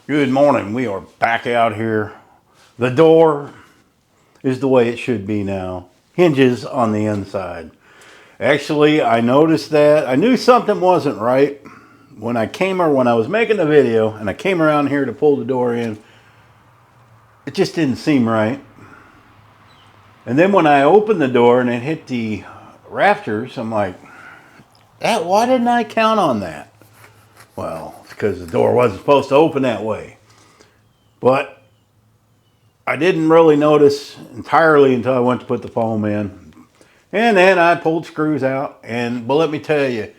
Good morning. We are back out here. The door is the way it should be now. Hinges on the inside. Actually, I noticed that. I knew something wasn't right when I was making the video and I came around here to pull the door in. It just didn't seem right. And then when I opened the door and it hit the rafters, I'm like, why didn't I count on that? Well, it's because the door wasn't supposed to open that way. But I didn't really notice entirely until I went to put the foam in. And then I pulled screws out, but let me tell you,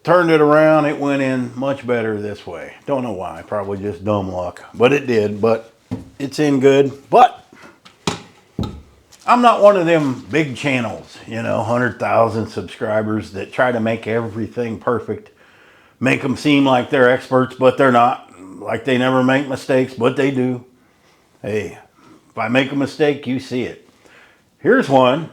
turned it around, it went in much better this way. Don't know why, probably just dumb luck, but it did, but it's in good. But I'm not one of them big channels, 100,000 subscribers that try to make everything perfect, make them seem like they're experts, but they're not, like they never make mistakes, but they do. Hey, if I make a mistake, you see it. Here's one.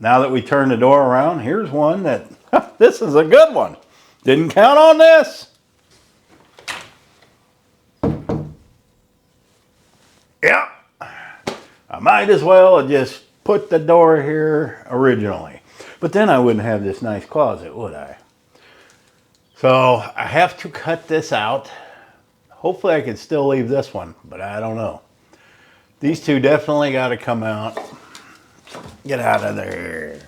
Now that we turn the door around, here's one that, this is a good one. Didn't count on this. Yeah. I might as well have just put the door here originally. But then I wouldn't have this nice closet, would I? So I have to cut this out. Hopefully I can still leave this one, but I don't know. These two definitely got to come out. Get out of there.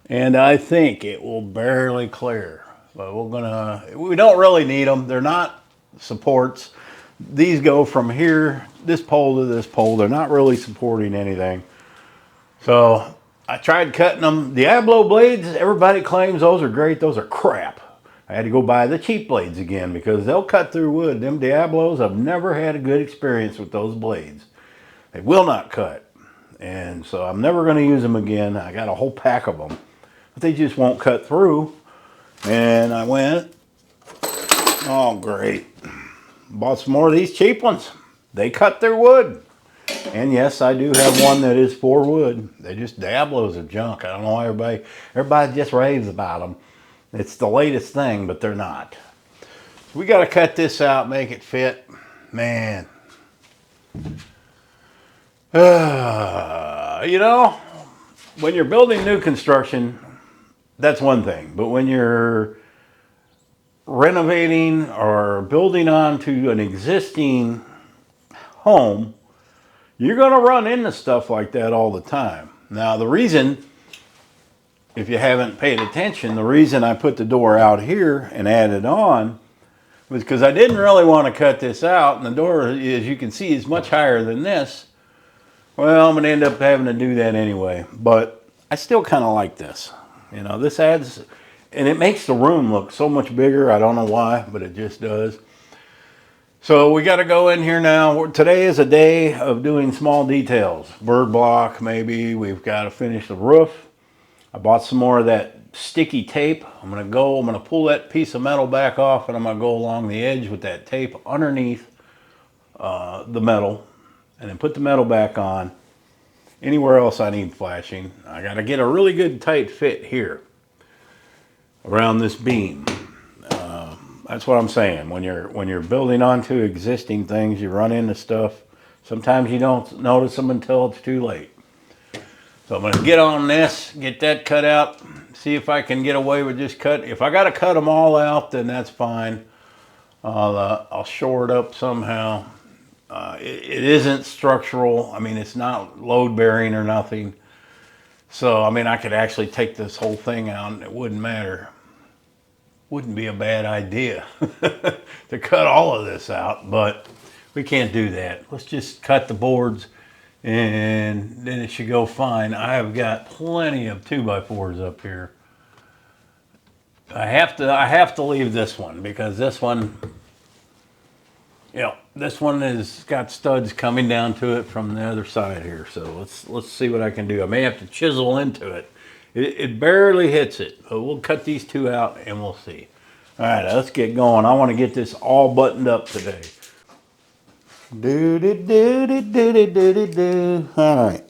And I think it will barely clear. But we don't really need them. They're not supports. These go from here, this pole to this pole. They're not really supporting anything. So I tried cutting them. Diablo blades, everybody claims those are great. Those are crap. I had to go buy the cheap blades again because they'll cut through wood. Them Diablos, I've never had a good experience with those blades. They will not cut. And so I'm never going to use them again. I got a whole pack of them. But they just won't cut through. And I went, oh great. Bought some more of these cheap ones. They cut through wood. And yes, I do have one that is for wood. They just Diablos of junk. I don't know why everybody just raves about them. It's the latest thing, but they're not. We got to cut this out, make it fit. Man. When you're building new construction, that's one thing. But when you're renovating or building onto an existing home, you're going to run into stuff like that all the time. Now, the reason, if you haven't paid attention, the reason I put the door out here and added on was because I didn't really want to cut this out. And the door, as you can see, is much higher than this. Well, I'm going to end up having to do that anyway. But I still kind of like this. This adds, and it makes the room look so much bigger. I don't know why, but it just does. So we got to go in here now. Today is a day of doing small details. Bird block, maybe. We've got to finish the roof. I bought some more of that sticky tape. I'm going to pull that piece of metal back off, and I'm going to go along the edge with that tape underneath the metal, and then put the metal back on. Anywhere else I need flashing, I got to get a really good tight fit here around this beam. That's what I'm saying. When you're building onto existing things, you run into stuff. Sometimes you don't notice them until it's too late. So I'm going to get on this, get that cut out, see if I can get away with just cut. If I got to cut them all out, then that's fine. I'll shore it up somehow. It isn't structural. I mean, it's not load bearing or nothing. So, I mean, I could actually take this whole thing out and it wouldn't matter. Wouldn't be a bad idea to cut all of this out, but we can't do that. Let's just cut the boards and then it should go fine. I have got plenty of 2x4s up here. I have to leave this one because this one, this one has got studs coming down to it from the other side here. So let's see what I can do. I may have to chisel into it. It barely hits it, but we'll cut these two out and we'll see. All right, let's get going. I want to get this all buttoned up today. All right,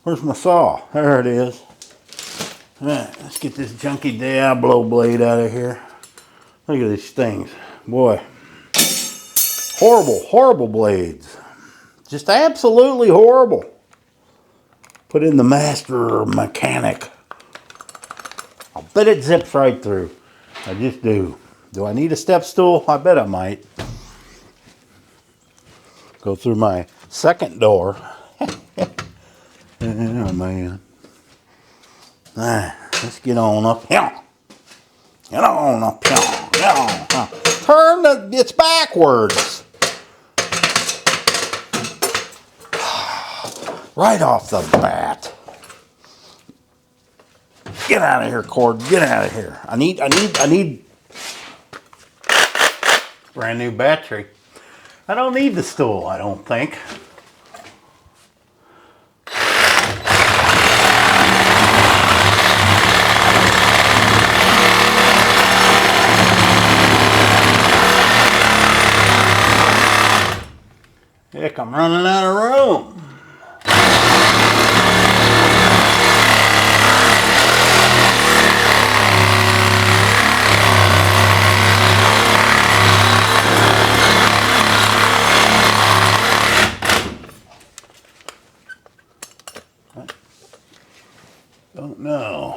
where's my saw? There it is. All right, let's get this junky Diablo blade out of here. Look at these things, boy. Horrible, horrible blades. Just absolutely horrible. Put in the master mechanic. I'll bet it zips right through. I just do. Do I need a step stool? I bet I might. Go through my second door. Oh man. Let's get on up here. Get on up here. Get on. Turn it's backwards. Right off the bat. Get out of here, cord. Get out of here. I need brand new battery. I don't need the stool, I don't think. Heck, I'm running out of room. Don't know.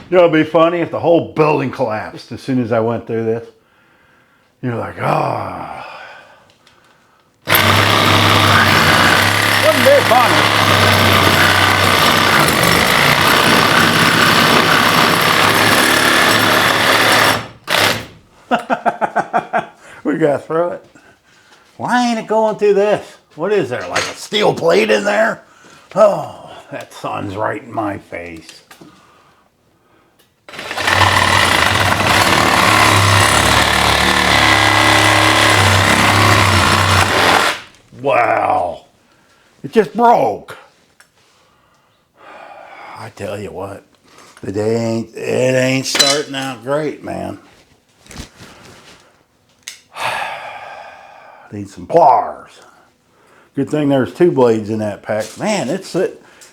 You know, it'd be funny if the whole building collapsed as soon as I went through this. You're like, ah. Wasn't very funny. We got through it. Why ain't it going through this? What is there, like a steel plate in there? Oh, that sun's right in my face. Wow. It just broke. I tell you what, the day ain't starting out great, man. Need some pliers. Good thing there's 2 blades in that pack. Man, it's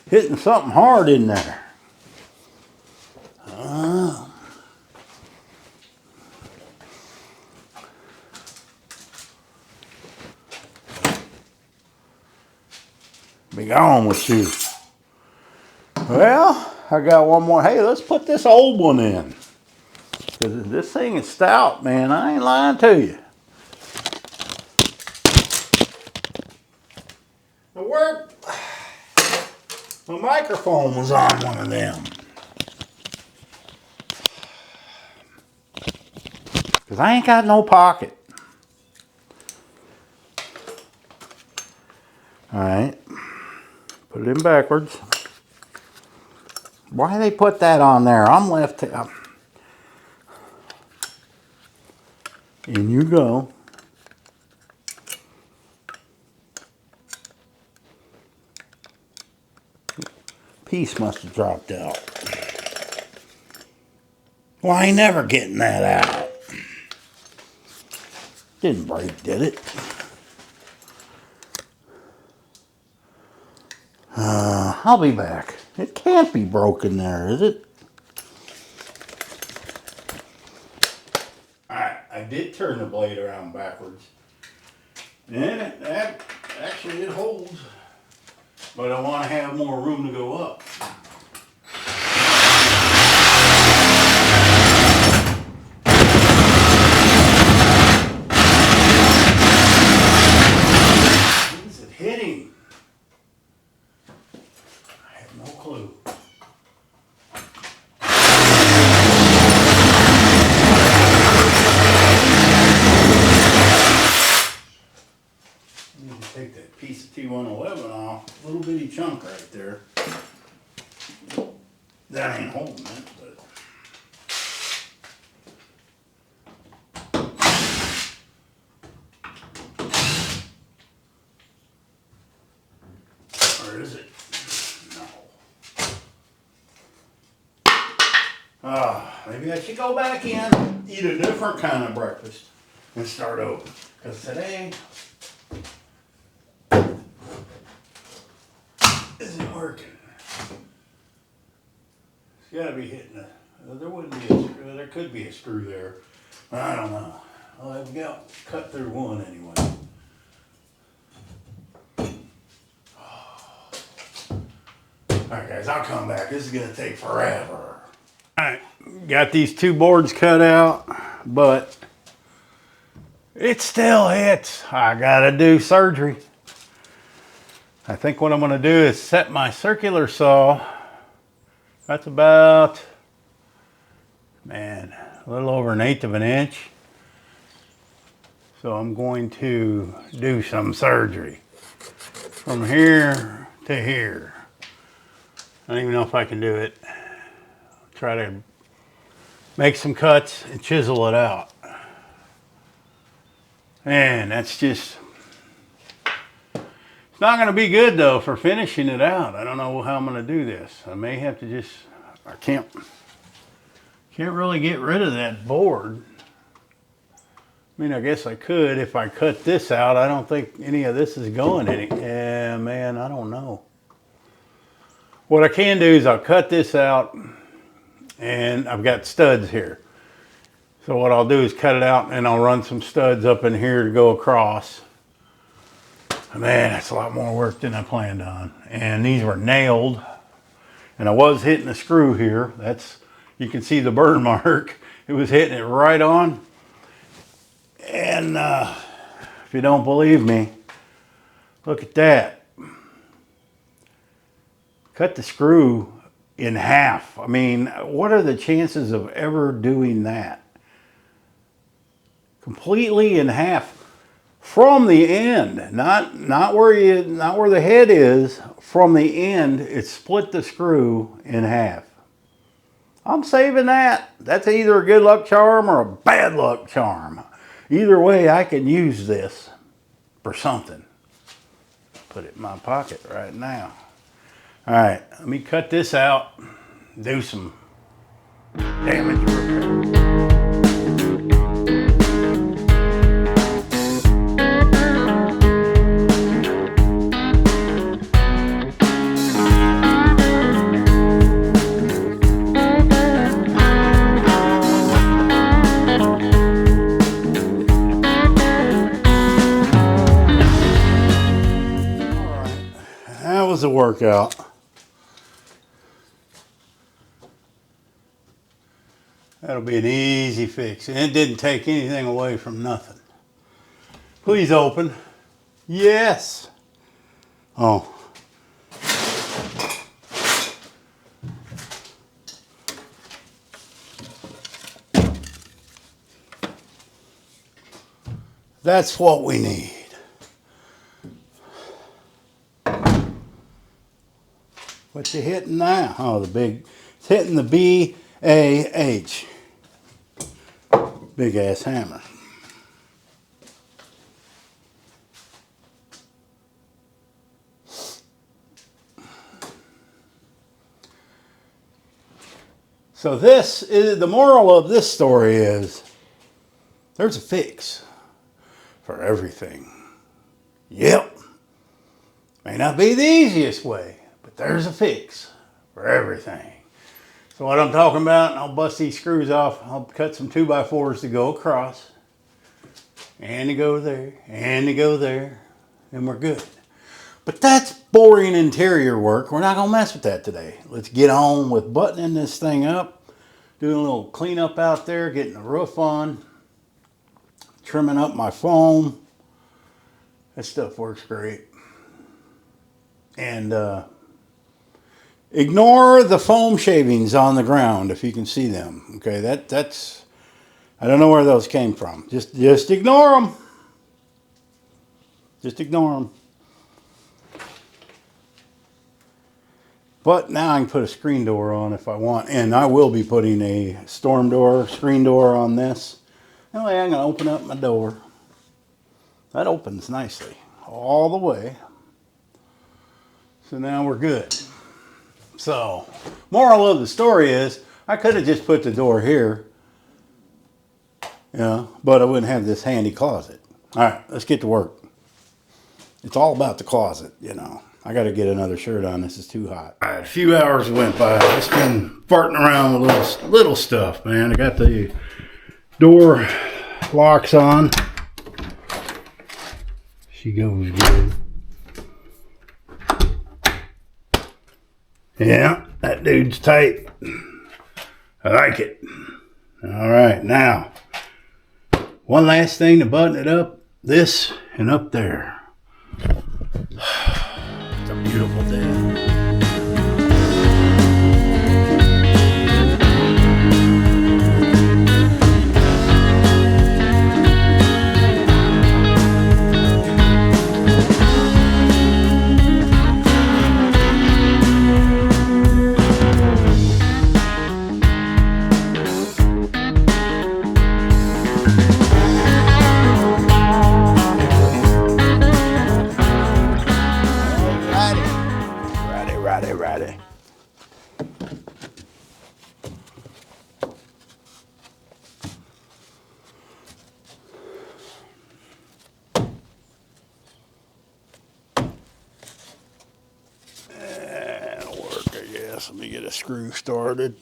hitting something hard in there. Be gone with you. Well, I got one more. Hey, let's put this old one in. Because this thing is stout, man. I ain't lying to you. My microphone was on one of them. Because I ain't got no pocket. Alright. Put it in backwards. Why they put that on there? I'm left. In you go. Piece must have dropped out. Well, I ain't never getting that out. Didn't break, did it? I'll be back. It can't be broken there, is it? Alright, I did turn the blade around backwards. And actually it holds. But I want to have more room to go up. What is it hitting? I have no clue. I need to take that piece of T111 off. Little bitty chunk right there. That ain't holding it, but. Or is it? No. Maybe maybe I should go back in, eat a different kind of breakfast, and start over. Because today isn't working. It's got to be hitting a. There wouldn't be a screw. There could be a screw there. I don't know. Well, I've got cut through one anyway. Alright guys, I'll come back. This is going to take forever. Alright, got these two boards cut out, but it still hits. I got to do surgery. I think what I'm going to do is set my circular saw. That's about, man, a little over 1/8 of an inch. So I'm going to do some surgery from here to here. I don't even know if I can do it. Try to make some cuts and chisel it out. And that's just, it's not going to be good though for finishing it out. I don't know how I'm going to do this. I may have to just, I can't really get rid of that board. I mean, I guess I could if I cut this out. I don't think any of this is going any. Yeah, man, I don't know. What I can do is I'll cut this out, and I've got studs here. So what I'll do is cut it out, and I'll run some studs up in here to go across. Man, that's a lot more work than I planned on. And these were nailed, and I was hitting a screw here. That's, you can see the burn mark. It was hitting it right on. And if you don't believe me, look at that. Cut the screw in half. I mean, what are the chances of ever doing that? Completely in half from the end, not where the head is. From the end, it split the screw in half. I'm saving that. That's either a good luck charm or a bad luck charm. Either way, I can use this for something. Put it in my pocket right now. All right, let me cut this out, do some damage repair. A workout. That'll be an easy fix, and it didn't take anything away from nothing. Please open. Yes. Oh. That's what we need. What's it hitting now? Oh, it's hitting the B-A-H. Big ass hammer. So this is, the moral of this story is, there's a fix for everything. Yep. May not be the easiest way, but there's a fix for everything. So what I'm talking about, and I'll bust these screws off. I'll cut some 2x4s to go across. And to go there, and to go there. And we're good. But that's boring interior work. We're not going to mess with that today. Let's get on with buttoning this thing up. Doing a little cleanup out there, getting the roof on. Trimming up my foam. That stuff works great. And ignore the foam shavings on the ground if you can see them. Okay, that's I don't know where those came from. Just ignore them. Just ignore them. But now I can put a screen door on if I want, and I will be putting a storm door, screen door on this. That way I'm going to open up my door. That opens nicely all the way. So now we're good. So, moral of the story is, I could have just put the door here, you know, but I wouldn't have this handy closet. All right, let's get to work. It's all about the closet, you know. I got to get another shirt on. This is too hot. All right, a few hours went by. I've just been farting around with little stuff, man. I got the door locks on. She goes good. Yeah, that dude's tight. I like it. All right, now, one last thing to button it up. This and up there. It's a beautiful day. Righty. That'll work, I guess. Let me get a screw started.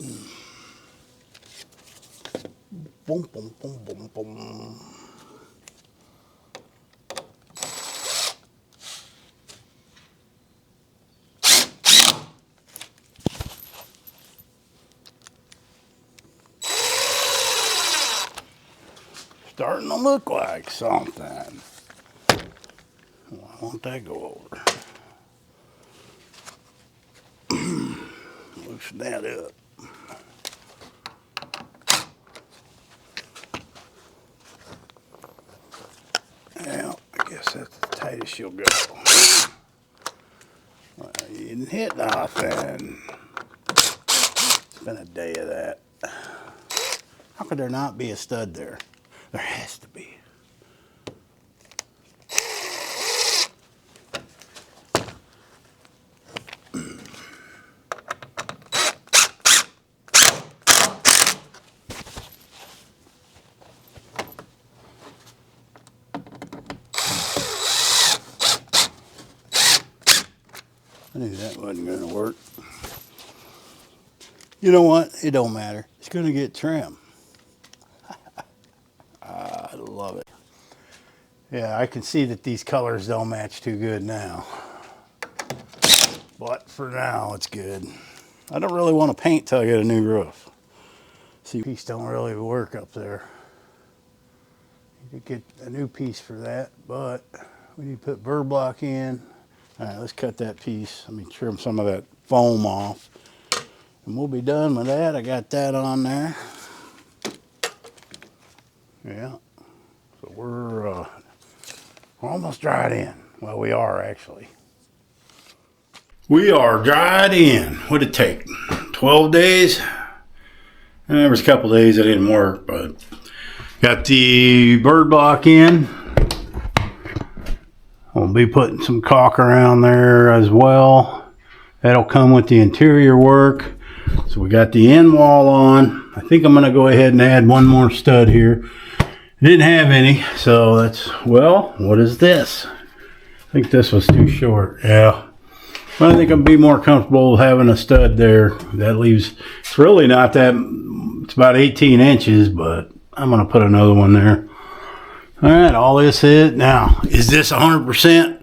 Boom, boom, boom, boom, boom. Starting to look like something. Why won't that go over? Loosen that up. Well, I guess that's the tightest she'll go. Well, you didn't hit nothing. It's been a day of that. How could there not be a stud there? There has to be. I knew that wasn't going to work. You know what? It don't matter. It's going to get trimmed. I love it. Yeah, I can see that these colors don't match too good now. But for now, it's good. I don't really want to paint till I get a new roof. See, piece don't really work up there. Need to get a new piece for that, but we need to put bird block in. All right, let's cut that piece. Let me trim some of that foam off. And we'll be done with that. I got that on there. Yeah. So we're almost dried in. Well, we are actually. We are dried in. What'd it take? 12 days? And there was a couple days that didn't work, but got the bird block in. I'll be putting some caulk around there as well. That'll come with the interior work. So we got the end wall on. I think I'm going to go ahead and add one more stud here. Didn't have any, so that's, well, what is this? I think this was too short. Yeah. I think I'd be more comfortable having a stud there. That leaves, it's really not that, it's about 18 inches, but I'm going to put another one there. All right, all this is, now, is this 100%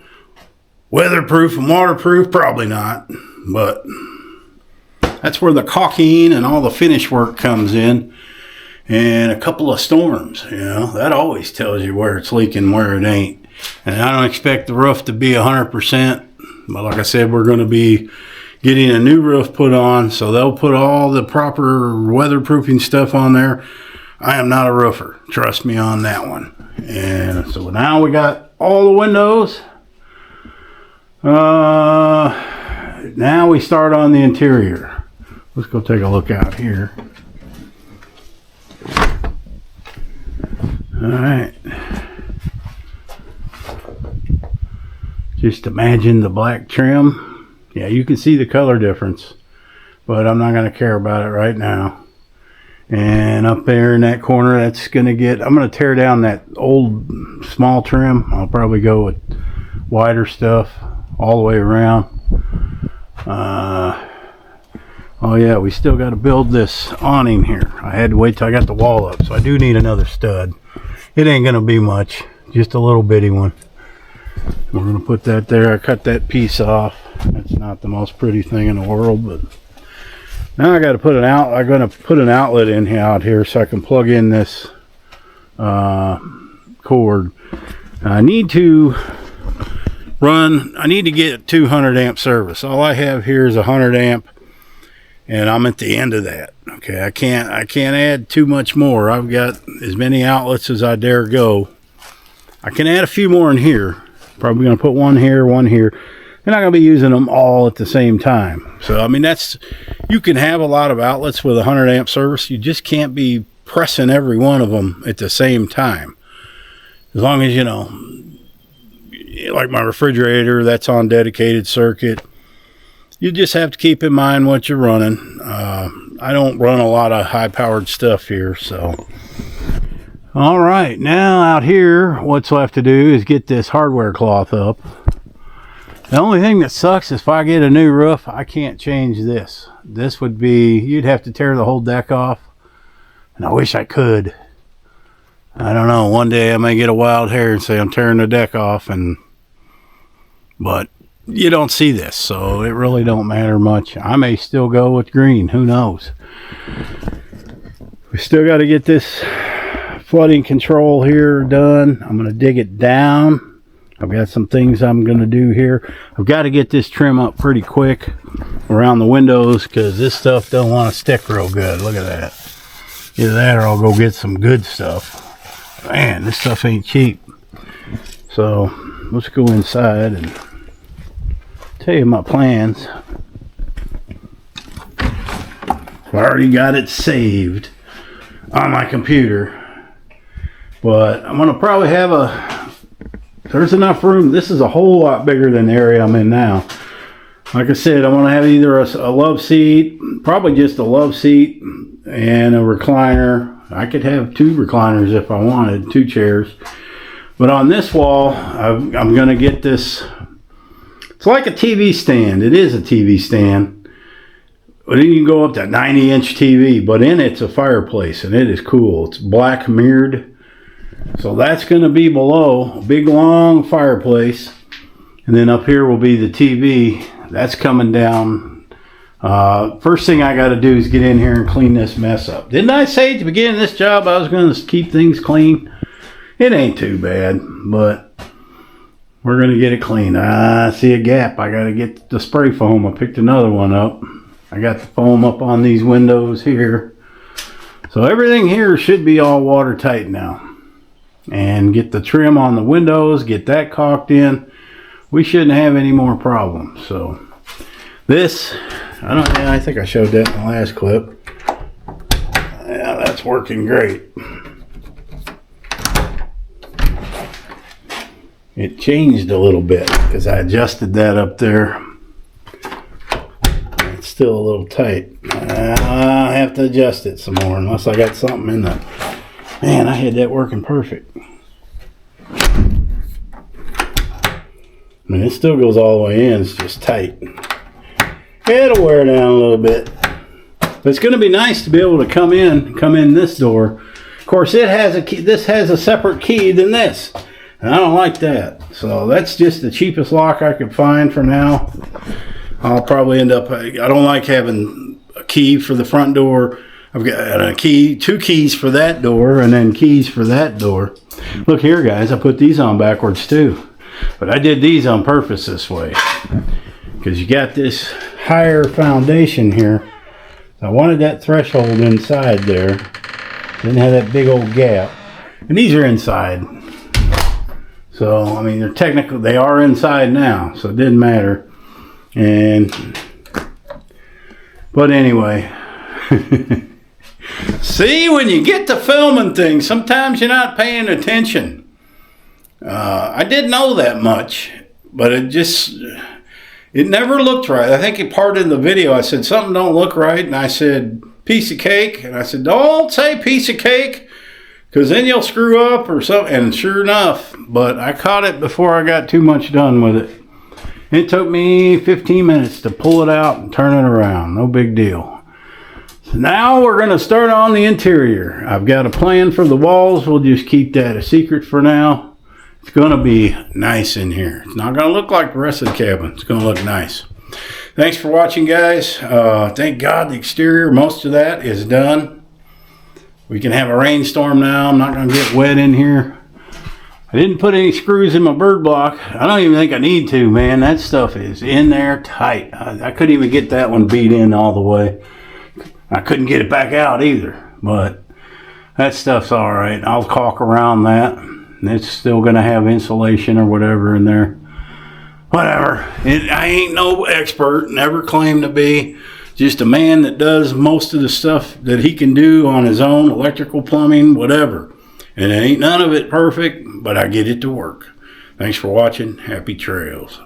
weatherproof and waterproof? Probably not, but that's where the caulking and all the finish work comes in. And a couple of storms, you know, that always tells you where it's leaking, where it ain't. And I don't expect the roof to be 100%, but like I said, we're going to be getting a new roof put on, so they'll put all the proper weatherproofing stuff on there. I am not a roofer, trust me on that one. And so now we got all the windows. Now we start on the interior. Let's go take a look out here. All right. Just imagine the black trim. Yeah, you can see the color difference, but I'm not going to care about it right now. And up there in that corner, that's going to get, I'm going to tear down that old small trim. I'll probably go with wider stuff all the way around. Oh yeah, we still got to build this awning here. I had to wait till I got the wall up, so I do need another stud. It ain't going to be much, just a little bitty one. We're going to put that there. I cut that piece off. That's not the most pretty thing in the world, but now I got to put an out. I'm going to put an outlet in here, out here, so I can plug in this cord. I need to get 200 amp service. All I have here is 100 amp, and I'm at the end of that. Okay, I can't add too much more. I've got as many outlets as I dare go. I can add a few more in here. Probably going to put one here, one here. They're not going to be using them all at the same time. So, I mean, you can have a lot of outlets with 100 amp service. You just can't be pressing every one of them at the same time. As long as, like my refrigerator, that's on dedicated circuit. You just have to keep in mind what you're running. I don't run a lot of high-powered stuff here, so. All right, now out here, what's left to do is get this hardware cloth up. The only thing that sucks is if I get a new roof, I can't change this. This would be, you'd have to tear the whole deck off, and I wish I could. I don't know, one day I may get a wild hair and say I'm tearing the deck off, but you don't see this, so it really don't matter much. I may still go with green, who knows. We still got to get this flooding control here done. I'm going to dig it down. I've got some things I'm going to do here. I've got to get this trim up pretty quick around the windows because this stuff don't want to stick real good. Look at that. Either that or I'll go get some good stuff. Man, this stuff ain't cheap. So let's go inside and tell you my plans. I already got it saved on my computer. But I'm going to probably have there's enough room. This is a whole lot bigger than the area I'm in now. Like I said, I want to have either a love seat, probably just a love seat and a recliner. I could have 2 recliners if I wanted, 2 chairs. But on this wall, I'm going to get this. It's like a TV stand. It is a TV stand. But then you can go up to 90-inch TV. But in it's a fireplace, and it is cool. It's black mirrored. So that's going to be below a big long fireplace, and then up here will be the TV. That's coming down. First thing I got to do is get in here and clean this mess up. Didn't I say at the beginning of this job I was going to keep things clean? It ain't too bad, but we're going to get it clean. I see a gap. I got to get the spray foam. I picked another one up. I got the foam up on these windows here. So everything here should be all watertight now. And get the trim on the windows, get that caulked in. We shouldn't have any more problems. So this, I think I showed that in the last clip. Yeah, that's working great. It changed a little bit because I adjusted that up there. It's still a little tight. I have to adjust it some more unless I got something in the... Man, I had that working perfect. I mean, it still goes all the way in. It's just tight. It'll wear down a little bit. But it's going to be nice to be able to come in this door. Of course, it has a key. This has a separate key than this. And I don't like that. So that's just the cheapest lock I could find for now. I'll probably end up... I don't like having a key for the front door. I've got a key, 2 keys for that door, and then keys for that door. Look here, guys, I put these on backwards too. But I did these on purpose this way. Because you got this higher foundation here. I wanted that threshold inside there. Didn't have that big old gap. And these are inside. So, I mean, they are inside now, so it didn't matter. But anyway... See, when you get to filming things, sometimes you're not paying attention. I didn't know that much, but it never looked right. I think part of the video I said something don't look right, and I said piece of cake. And I said, don't say piece of cake, because then you'll screw up or something. And sure enough, but I caught it before I got too much done with it. It took me 15 minutes to pull it out and turn it around. No big deal. So now we're going to start on the interior. I've got a plan for the walls. We'll just keep that a secret for now. It's going to be nice in here. It's not going to look like the rest of the cabin. It's going to look nice. Thanks for watching, guys. Thank God the exterior, most of that is done. We can have a rainstorm now. I'm not going to get wet in here. I didn't put any screws in my bird block. I don't even think I need to, man. That stuff is in there tight. I couldn't even get that one beat in all the way. I couldn't get it back out either, but that stuff's all right. I'll caulk around that. It's still going to have insulation or whatever in there. Whatever. I ain't no expert, never claimed to be. Just a man that does most of the stuff that he can do on his own, electrical, plumbing, whatever. And it ain't none of it perfect, but I get it to work. Thanks for watching. Happy trails.